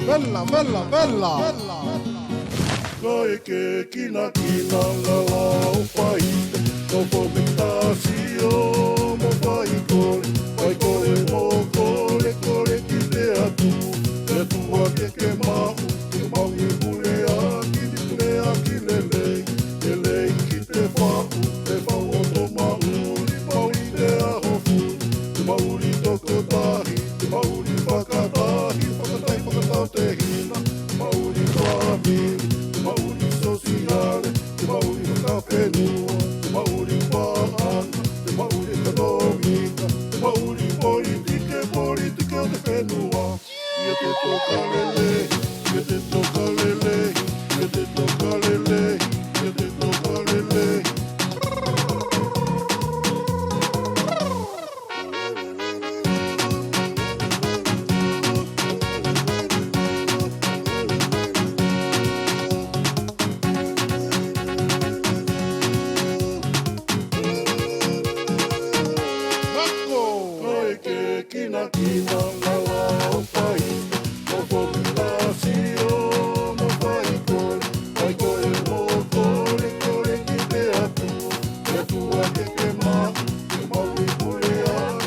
Bella, bella, bella. Kaike kina kina la lau paite, no fomentasio mo paikole, paikole mo kole kole kidea tu, e tua ke mau i pule aki lelei ki te fau o to mauri te aho fu, te mauri toko tahi, te mauri whakatahi, whakatau te hina, mauri whamiri. Mauri sosiale, te mauri whakawhenua, te mauri whaanga, te mauri ekonomika, te mauri politike o te whenua. Ia te toka lele, ia te toka lele, ia te toka lele, ia te toka lele. Kina la lau paite, no fomentasio mo paikole mo kole ki te atua ke mau, te mauri pule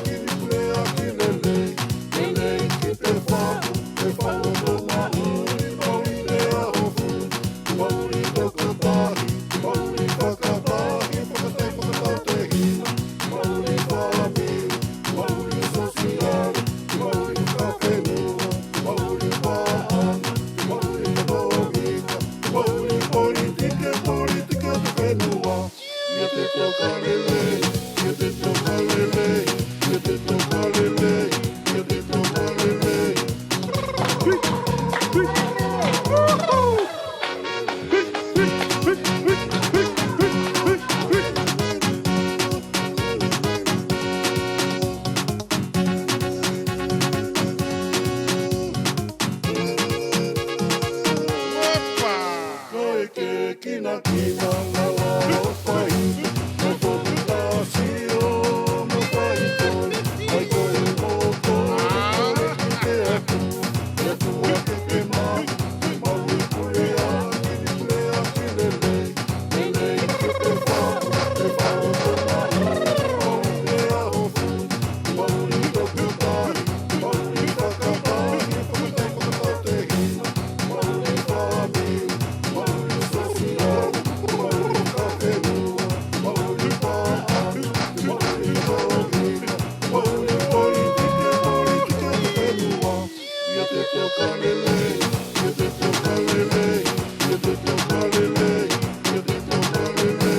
aki lelei ki te fau o mauri te aho fu, te mauri toko tahi, te mauri whakatahi, whakatau te hina, mauri whamiri, mauri sosiale, te mauri whakawhenua, te mauri whaanga, te mauri ekonomika, te mauri politike o te whenua. Ia te toka lele, ia te toka lele, ia te toka lele, ia te toka lele. Kaike kina la lau paite, no fomentasio mo paikole mo kole ki te atua ke mau, te mauri pule aki lelei ki te fau o mauri te aho fu, te mauri toko tahi, te mauri whakatahi, whakatau te hina, mauri whamiri, mauri sosiale, mauri whakawhenua, mauri whaanga, mauri ekonomika, mauri politike o te whenua. Ia te toka lele, ia te toka lele, ia te toka lele, ia te toka lele.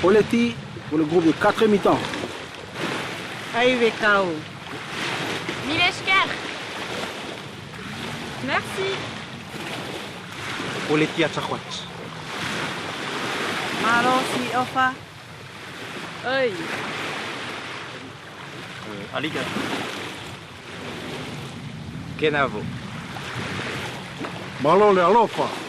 Oleti pour le groupe de 4 mi-temps. Arrivé KO. Mileshker. Merci. Oleti à Tchakwat. Marosi Ofa. Oi. Aliga. Kenavo. Malole alofa.